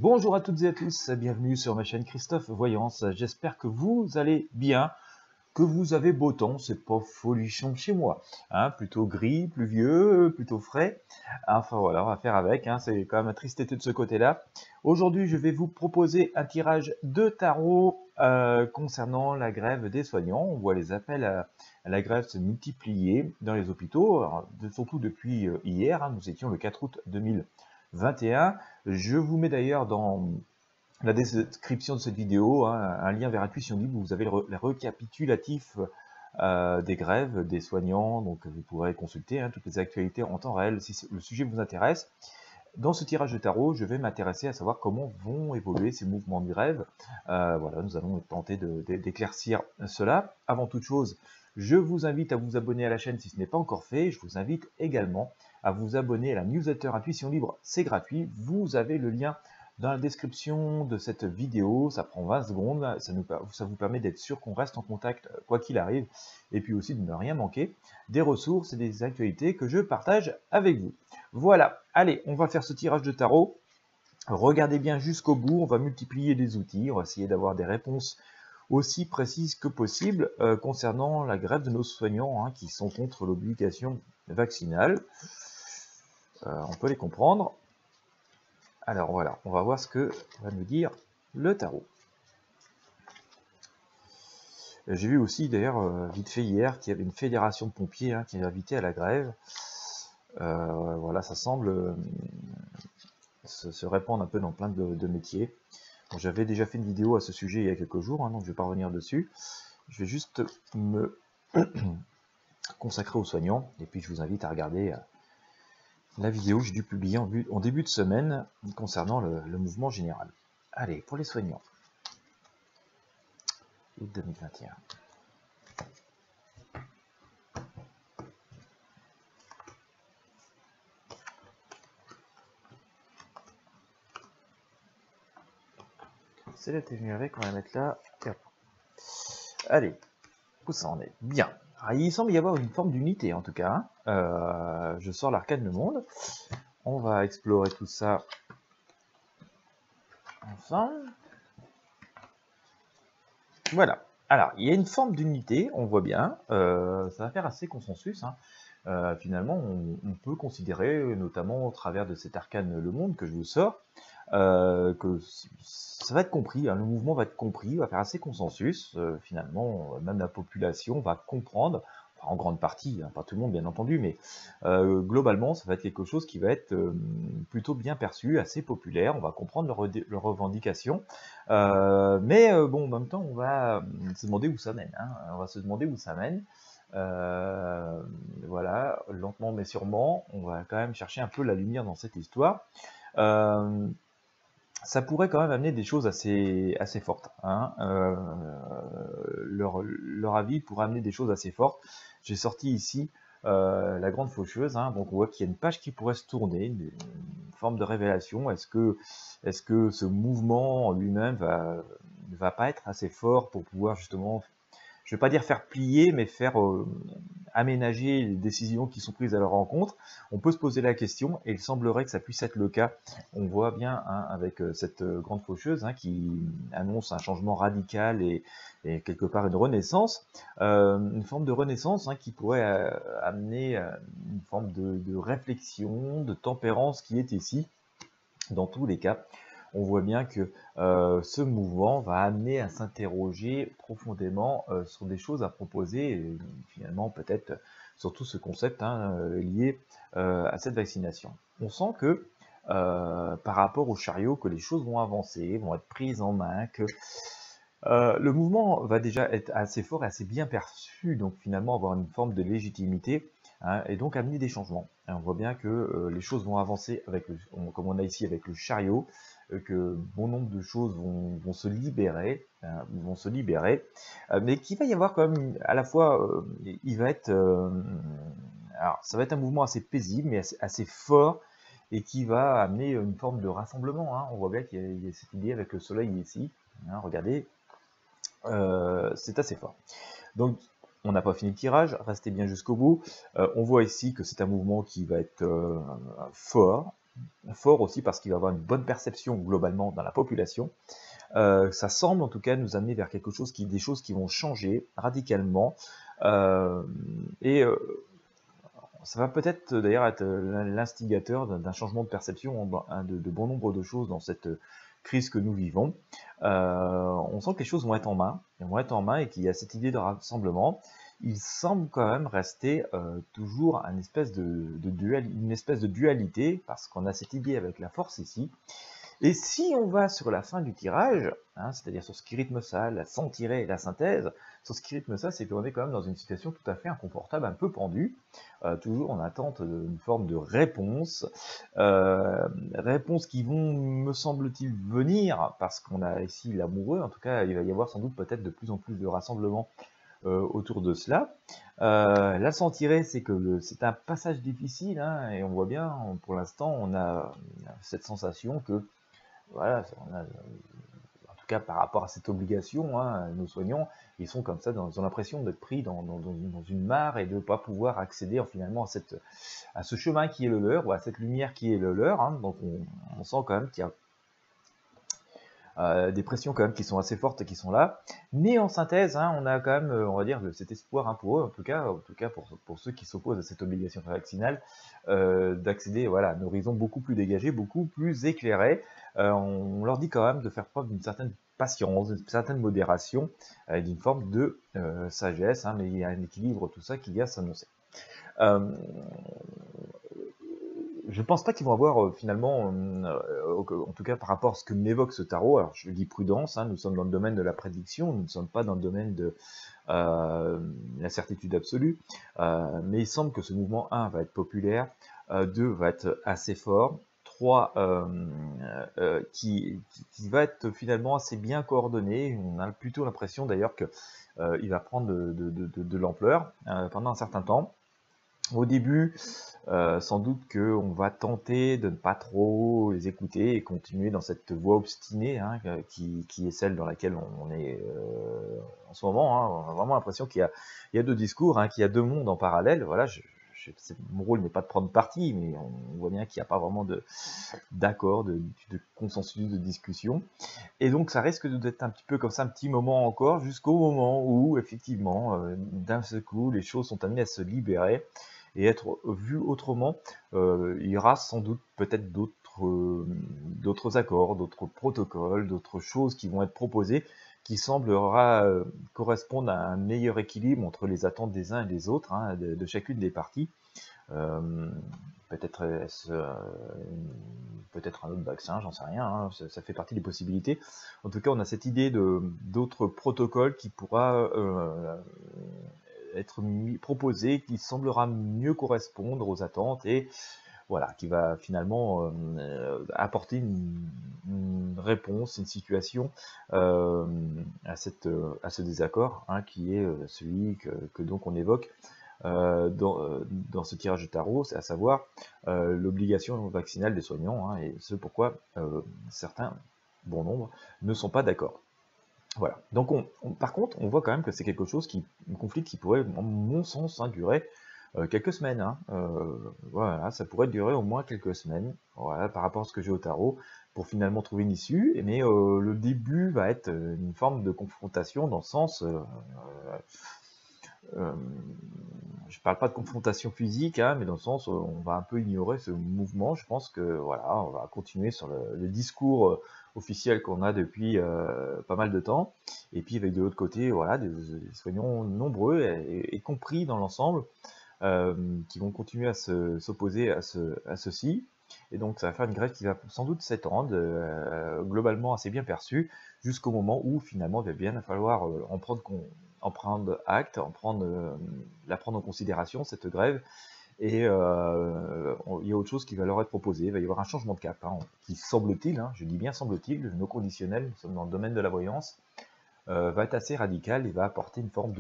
Bonjour à toutes et à tous, bienvenue sur ma chaîne Christophe Voyance. J'espère que vous allez bien, que vous avez beau temps. C'est pas folichon chez moi, hein, plutôt gris, pluvieux, plutôt frais. Enfin voilà, on va faire avec, hein, c'est quand même un triste été de ce côté-là. Aujourd'hui, je vais vous proposer un tirage de tarot concernant la grève des soignants. On voit les appels à la grève se multiplier dans les hôpitaux, surtout depuis hier, hein, nous étions le 4 août 2021. Je vous mets d'ailleurs dans la description de cette vidéo un lien vers Intuition Libre où vous avez le récapitulatif des grèves des soignants, donc vous pourrez consulter toutes les actualités en temps réel si le sujet vous intéresse. Dans ce tirage de tarot, je vais m'intéresser à savoir comment vont évoluer ces mouvements de grève. Voilà, nous allons tenter d'éclaircir cela. Avant toute chose, je vous invite à vous abonner à la chaîne si ce n'est pas encore fait. Je vous invite également à vous abonner à la newsletter Intuition Libre, c'est gratuit. Vous avez le lien dans la description de cette vidéo, ça prend 20 secondes, ça vous permet d'être sûr qu'on reste en contact quoi qu'il arrive, et puis aussi de ne rien manquer des ressources et des actualités que je partage avec vous. Voilà, allez, on va faire ce tirage de tarot. Regardez bien jusqu'au bout, on va multiplier les outils, on va essayer d'avoir des réponses aussi précises que possible concernant la grève de nos soignants qui sont contre l'obligation vaccinale. On peut les comprendre. Alors voilà, on va voir ce que va nous dire le tarot. J'ai vu aussi d'ailleurs vite fait hier qu'il y avait une fédération de pompiers qui est invitée à la grève. Voilà, ça semble se répandre un peu dans plein de métiers. Bon, j'avais déjà fait une vidéo à ce sujet il y a quelques jours, donc je ne vais pas revenir dessus. Je vais juste me consacrer aux soignants, et puis je vous invite à regarder la vidéo que j'ai dû publier en début de semaine concernant le mouvement général. Allez, pour les soignants. Août 2021. Celle-là est venue avec, on va la mettre là. Allez, où ça en est? Bien. Alors, il semble y avoir une forme d'unité en tout cas. Je sors l'arcane le monde. On va explorer tout ça ensemble. Voilà. Alors, il y a une forme d'unité, on voit bien. Ça va faire assez consensus. Finalement, on peut considérer, notamment au travers de cet arcane le monde que je vous sors, que ça va être compris, le mouvement va être compris, va faire assez consensus. Finalement, même la population va comprendre, en grande partie, pas tout le monde bien entendu, mais globalement, ça va être quelque chose qui va être plutôt bien perçu, assez populaire. On va comprendre leurs revendications, mais bon, en même temps, on va se demander où ça mène. On va se demander où ça mène. Voilà, lentement mais sûrement, on va quand même chercher un peu la lumière dans cette histoire. Ça pourrait quand même amener des choses assez fortes. Leur avis pourrait amener des choses assez fortes. J'ai sorti ici la grande faucheuse, donc on voit qu'il y a une page qui pourrait se tourner, une forme de révélation. Est-ce que ce mouvement en lui-même ne va pas être assez fort pour pouvoir justement, je ne vais pas dire faire plier, mais faire aménager les décisions qui sont prises à leur rencontre? On peut se poser la question, et il semblerait que ça puisse être le cas. On voit bien avec cette grande faucheuse qui annonce un changement radical et quelque part une renaissance, une forme de renaissance qui pourrait amener une forme de réflexion, de tempérance qui est ici. Dans tous les cas, on voit bien que ce mouvement va amener à s'interroger profondément sur des choses à proposer, et finalement peut-être surtout ce concept lié à cette vaccination. On sent que par rapport au chariot, que les choses vont avancer, vont être prises en main, que le mouvement va déjà être assez fort et assez bien perçu, donc finalement avoir une forme de légitimité, et donc amener des changements. Et on voit bien que les choses vont avancer avec comme on a ici avec le chariot, que bon nombre de choses vont se libérer, mais qu'il va y avoir quand même à la fois, il va être, alors ça va être un mouvement assez paisible, mais assez fort, et qui va amener une forme de rassemblement. On voit bien qu'il y a cette idée avec le soleil ici. Regardez, c'est assez fort. Donc, on n'a pas fini le tirage, restez bien jusqu'au bout. On voit ici que c'est un mouvement qui va être fort, fort aussi parce qu'il va avoir une bonne perception globalement dans la population. Ça semble en tout cas nous amener vers quelque chose des choses qui vont changer radicalement. Et ça va peut-être d'ailleurs être l'instigateur d'un changement de perception de bon nombre de choses dans cette crise que nous vivons. On sent que les choses vont être en main, et qu'il y a cette idée de rassemblement. Il semble quand même rester toujours une espèce de dualité, parce qu'on a cette idée avec la force ici. Et si on va sur la fin du tirage, hein, c'est-à-dire sur ce qui rythme ça, la sans-tiret et la synthèse, sur ce qui rythme ça, c'est qu'on est quand même dans une situation tout à fait inconfortable, un peu pendue, toujours en attente d'une forme de réponse, réponses qui vont, me semble-t-il, venir, parce qu'on a ici l'amoureux, en tout cas, il va y avoir sans doute peut-être de plus en plus de rassemblements autour de cela. La sans-tiret, c'est que c'est un passage difficile, hein, et on voit bien, pour l'instant, on a cette sensation que voilà, en tout cas par rapport à cette obligation, hein, nos soignants, ils sont comme ça, ils ont l'impression d'être pris dans une mare et de ne pas pouvoir accéder finalement à ce chemin qui est le leur, ou à cette lumière qui est le leur. Hein. Donc on sent quand même qu'il y a des pressions quand même qui sont assez fortes et qui sont là. Mais en synthèse, hein, on a quand même, on va dire, cet espoir, hein, pour eux, en tout cas pour ceux qui s'opposent à cette obligation vaccinale, d'accéder voilà, à un horizon beaucoup plus dégagé, beaucoup plus éclairé. On leur dit quand même de faire preuve d'une certaine patience, d'une certaine modération, d'une forme de sagesse, hein, mais il y a un équilibre, tout ça qui vient s'annoncer. Je ne pense pas qu'ils vont avoir finalement, en tout cas par rapport à ce que m'évoque ce tarot, alors je dis prudence, hein, nous sommes dans le domaine de la prédiction, nous ne sommes pas dans le domaine de la certitude absolue, mais il semble que ce mouvement 1 va être populaire, 2 va être assez fort, 3 qui va être finalement assez bien coordonné. On a plutôt l'impression d'ailleurs qu'il va prendre de l'ampleur pendant un certain temps. Au début, sans doute qu'on va tenter de ne pas trop les écouter et continuer dans cette voie obstinée, hein, qui est celle dans laquelle on est en ce moment. Hein. On a vraiment l'impression qu'il y a deux discours, hein, qu'il y a deux mondes en parallèle. Voilà, mon rôle n'est pas de prendre parti, mais on voit bien qu'il n'y a pas vraiment d'accord, de consensus, de discussion. Et donc ça risque d'être un petit peu comme ça, un petit moment encore, jusqu'au moment où, effectivement, d'un seul coup, les choses sont amenées à se libérer et être vues autrement. Il y aura sans doute peut-être d'autres accords, d'autres protocoles, d'autres choses qui vont être proposées, qui semblera correspondre à un meilleur équilibre entre les attentes des uns et des autres, hein, de chacune des parties. Peut-être peut-être un autre vaccin, j'en sais rien, hein, ça fait partie des possibilités. En tout cas, on a cette idée d'autres protocoles qui pourra être proposé, qui semblera mieux correspondre aux attentes et voilà, qui va finalement apporter une réponse, une situation à ce désaccord, hein, qui est celui que donc on évoque dans ce tirage de tarot, c'est à savoir l'obligation vaccinale des soignants, hein, et ce pourquoi certains, bon nombre, ne sont pas d'accord. Voilà. Donc par contre, on voit quand même que c'est quelque chose un conflit qui pourrait, en mon sens, hein, durer quelques semaines. Hein. Voilà, ça pourrait durer au moins quelques semaines, voilà, par rapport à ce que j'ai au tarot, pour finalement trouver une issue. Mais le début va être une forme de confrontation dans le sens... je parle pas de confrontation physique, hein, mais dans le sens où on va un peu ignorer ce mouvement. Je pense que voilà, on va continuer sur le discours officiel qu'on a depuis pas mal de temps, et puis avec de l'autre côté, voilà, des soignants nombreux et compris dans l'ensemble, qui vont continuer à s'opposer à ceci. Et donc ça va faire une grève qui va sans doute s'étendre, globalement assez bien perçue, jusqu'au moment où finalement il va bien falloir en prendre acte, la prendre en considération, cette grève, et il y a autre chose qui va leur être proposé. Il va y avoir un changement de cap, hein, qui semble-t-il, hein, je dis bien semble-t-il, nos conditionnels, nous sommes dans le domaine de la voyance, va être assez radical et va apporter une forme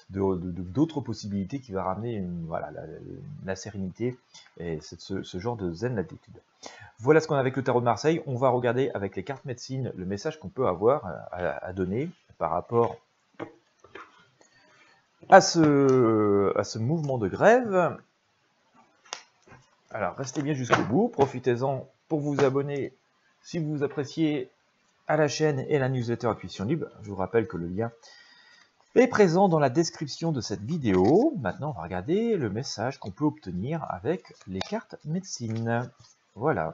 d'autres possibilités qui va ramener voilà, la sérénité et ce genre de zen latitude. Voilà ce qu'on a avec le tarot de Marseille. On va regarder avec les cartes médecine le message qu'on peut avoir à donner par rapport à ce mouvement de grève. Alors, restez bien jusqu'au bout. Profitez-en pour vous abonner si vous appréciez à la chaîne et la newsletter Intuition Libre. Je vous rappelle que le lien est présent dans la description de cette vidéo. Maintenant, on va regarder le message qu'on peut obtenir avec les cartes médecine. Voilà.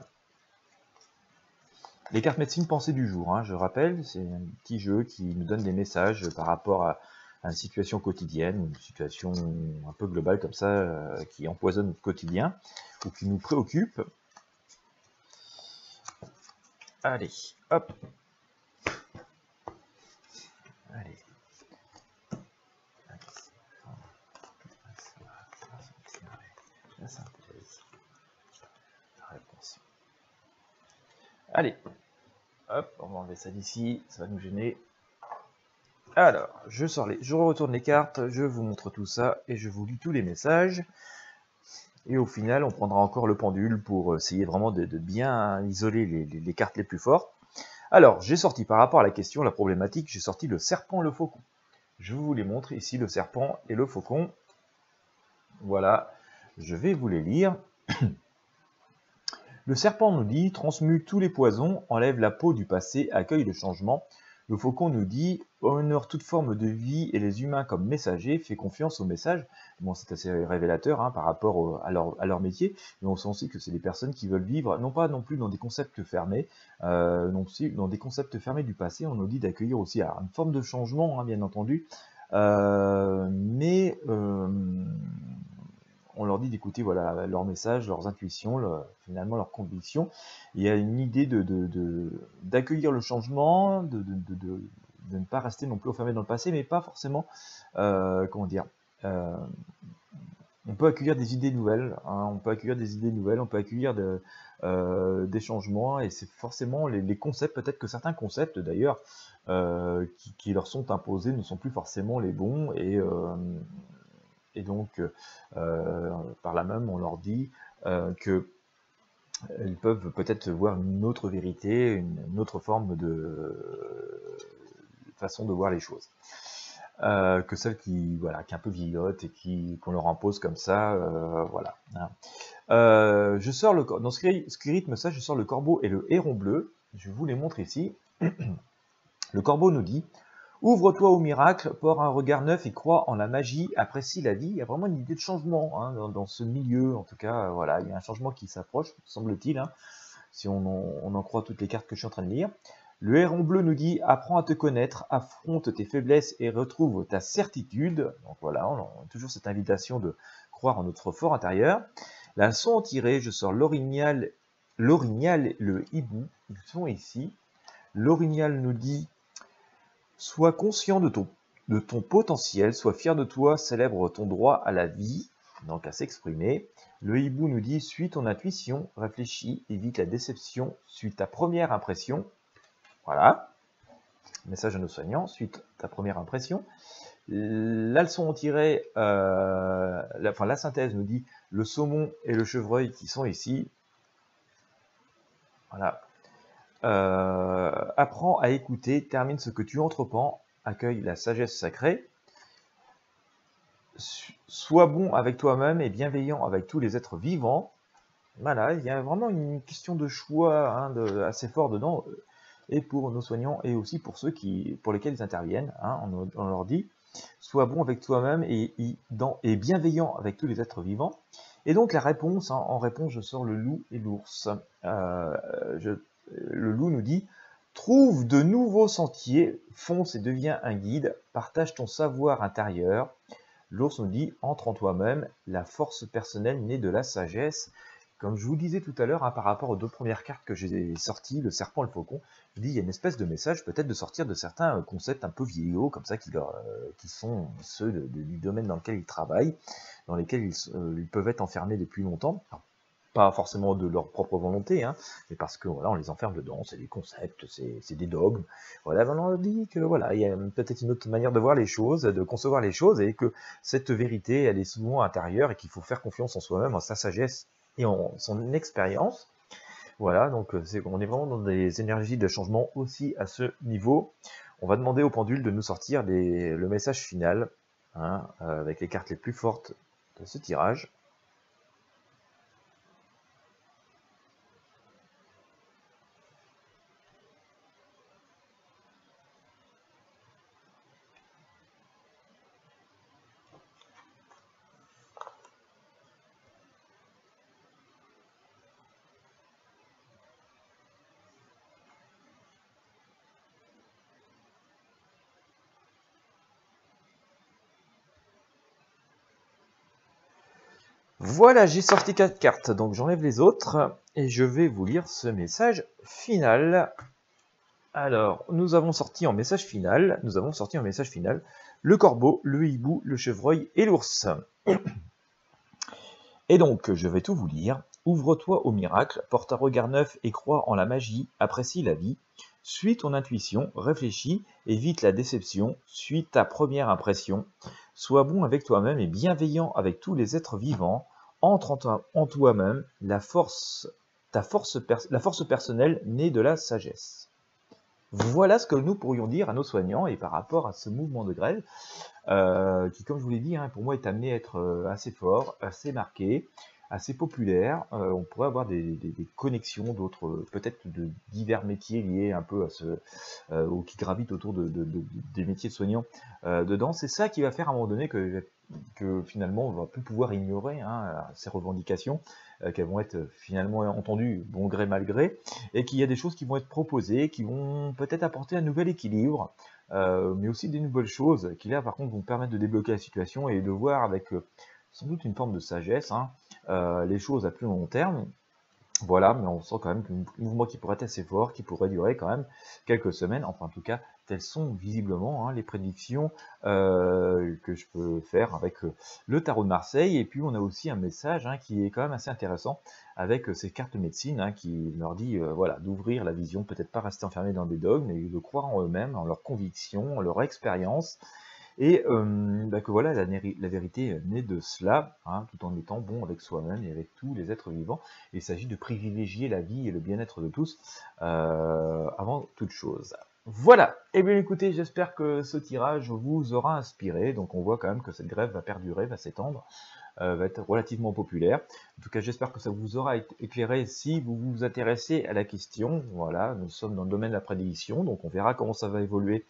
Les cartes médecine pensée du jour, hein, je rappelle, c'est un petit jeu qui nous donne des messages par rapport à une situation quotidienne, une situation un peu globale comme ça, qui empoisonne notre quotidien ou qui nous préoccupe. Allez, hop. Allez. La synthèse. La réponse. Allez. Hop, on va enlever ça d'ici, ça va nous gêner. Alors, je retourne les cartes, je vous montre tout ça et je vous lis tous les messages. Et au final, on prendra encore le pendule pour essayer vraiment de bien isoler les cartes les plus fortes. Alors, j'ai sorti par rapport à la question, la problématique, j'ai sorti le serpent et le faucon. Je vous les montre ici, le serpent et le faucon. Voilà, je vais vous les lire. Le serpent nous dit « Transmue tous les poisons, enlève la peau du passé, accueille le changement ». Le faucon nous dit « Honore toute forme de vie et les humains comme messagers, fais confiance aux messages ». Bon, c'est assez révélateur hein, par rapport à leur métier, mais on sent aussi que c'est des personnes qui veulent vivre, non pas non plus dans des concepts fermés, non plus dans des concepts fermés du passé. On nous dit d'accueillir aussi une forme de changement, hein, bien entendu, mais on leur dit d'écouter voilà, leurs messages, leurs intuitions, finalement leurs convictions. Il y a une idée d'accueillir le changement, de ne pas rester non plus enfermé dans le passé, mais pas forcément, comment dire, on peut accueillir des idées nouvelles, hein, on peut accueillir des changements, et c'est forcément les concepts, peut-être que certains concepts d'ailleurs, qui leur sont imposés ne sont plus forcément les bons, et donc, par là même, on leur dit qu'ils peuvent peut-être voir une autre vérité, une autre forme de façon de voir les choses. Que celle qui est un peu vieillotte et qu'on leur impose comme ça, voilà. Hein. Je sors dans ce rythme ça, je sors le corbeau et le héron bleu. Je vous les montre ici. Le corbeau nous dit: ouvre-toi au miracle, porte un regard neuf et crois en la magie, apprécie la vie. Il y a vraiment une idée de changement hein, dans ce milieu, en tout cas, voilà, il y a un changement qui s'approche, semble-t-il, hein, si on en croit toutes les cartes que je suis en train de lire. Le héron bleu nous dit: apprends à te connaître, affronte tes faiblesses et retrouve ta certitude. Donc voilà, on a toujours cette invitation de croire en notre fort intérieur. La leçon tirée, je sors l'orignal et le hibou, ils sont ici. L'orignal nous dit: sois conscient de ton potentiel, sois fier de toi, célèbre ton droit à la vie, donc à s'exprimer. Le hibou nous dit: suis ton intuition, réfléchis, évite la déception, suis ta première impression. Voilà, message à nos soignants, suis ta première impression. La leçon tirée, la synthèse nous dit: le saumon et le chevreuil qui sont ici. Voilà. Apprends à écouter, termine ce que tu entreprends, accueille la sagesse sacrée, sois bon avec toi-même et bienveillant avec tous les êtres vivants. Voilà, il y a vraiment une question de choix hein, assez fort dedans, et pour nos soignants et aussi pour ceux pour lesquels ils interviennent. Hein, on leur dit: sois bon avec toi-même et bienveillant avec tous les êtres vivants. Et donc la réponse, hein, en réponse, je sors le loup et l'ours. Le loup nous dit: trouve de nouveaux sentiers, fonce et deviens un guide, partage ton savoir intérieur. L'ours nous dit: entre en toi-même, la force personnelle née de la sagesse. Comme je vous disais tout à l'heure, hein, par rapport aux deux premières cartes que j'ai sorties, le serpent et le faucon, je dis il y a une espèce de message peut-être de sortir de certains concepts un peu vieillots, comme ça, qui sont ceux du domaine dans lequel ils travaillent, dans lesquels ils peuvent être enfermés depuis longtemps. Alors, pas forcément de leur propre volonté, hein, mais parce que voilà, on les enferme dedans, c'est des concepts, c'est des dogmes. Voilà, ben on dit que voilà, il y a peut-être une autre manière de voir les choses, de concevoir les choses, et que cette vérité, elle est souvent intérieure et qu'il faut faire confiance en soi-même, en sa sagesse et en son expérience. Voilà, donc on est vraiment dans des énergies de changement aussi à ce niveau. On va demander au pendule de nous sortir le message final, hein, avec les cartes les plus fortes de ce tirage. Voilà, j'ai sorti 4 cartes, donc j'enlève les autres et je vais vous lire ce message final. Alors, nous avons sorti en message final le corbeau, le hibou, le chevreuil et l'ours. Et donc, je vais tout vous lire. Ouvre-toi au miracle, porte un regard neuf et crois en la magie, apprécie la vie. Suis ton intuition, réfléchis, évite la déception, suis ta première impression. Sois bon avec toi-même et bienveillant avec tous les êtres vivants. Entre en toi-même, la force personnelle née de la sagesse. Voilà ce que nous pourrions dire à nos soignants et par rapport à ce mouvement de grève qui, comme je vous l'ai dit, pour moi est amené à être assez fort, assez marqué, assez populaire. On pourrait avoir des connexions d'autres, peut-être de divers métiers liés un peu à ou qui gravitent autour des métiers de soignants dedans. C'est ça qui va faire à un moment donné que finalement on va plus pouvoir ignorer ces revendications, qu'elles vont être finalement entendues bon gré mal gré, et qu'il y a des choses qui vont être proposées, qui vont peut-être apporter un nouvel équilibre, mais aussi des nouvelles choses qui là par contre vont permettre de débloquer la situation et de voir avec sans doute une forme de sagesse les choses à plus long terme. Voilà, mais on sent quand même qu'un mouvement qui pourrait être assez fort, qui pourrait durer quand même quelques semaines, enfin en tout cas, telles sont visiblement les prédictions que je peux faire avec le tarot de Marseille. Et puis on a aussi un message qui est quand même assez intéressant avec ces cartes de médecine qui leur dit voilà, d'ouvrir la vision, peut-être pas rester enfermé dans des dogmes, mais de croire en eux-mêmes, en leurs convictions, en leur expérience. Et que voilà, la vérité naît de cela, tout en étant bon avec soi-même et avec tous les êtres vivants. Il s'agit de privilégier la vie et le bien-être de tous avant toute chose. Voilà, et bien écoutez, j'espère que ce tirage vous aura inspiré. Donc on voit quand même que cette grève va perdurer, va s'étendre, va être relativement populaire. En tout cas, j'espère que ça vous aura éclairé si vous vous intéressez à la question. Voilà, nous sommes dans le domaine de la prédiction, donc on verra comment ça va évoluer.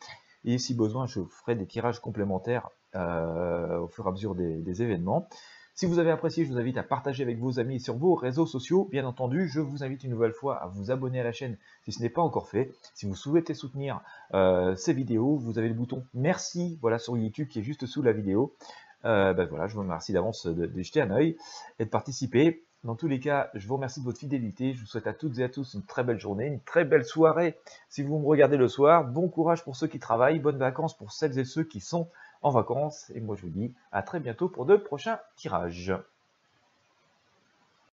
Et si besoin, je ferai des tirages complémentaires au fur et à mesure des événements. Si vous avez apprécié, je vous invite à partager avec vos amis sur vos réseaux sociaux. Bien entendu, je vous invite une nouvelle fois à vous abonner à la chaîne si ce n'est pas encore fait. Si vous souhaitez soutenir ces vidéos, vous avez le bouton merci voilà, sur YouTube qui est juste sous la vidéo. Voilà, je vous remercie d'avance de jeter un œil et de participer. Dans tous les cas, je vous remercie de votre fidélité. Je vous souhaite à toutes et à tous une très belle journée, une très belle soirée si vous me regardez le soir. Bon courage pour ceux qui travaillent, bonnes vacances pour celles et ceux qui sont en vacances. Et moi, je vous dis à très bientôt pour de prochains tirages.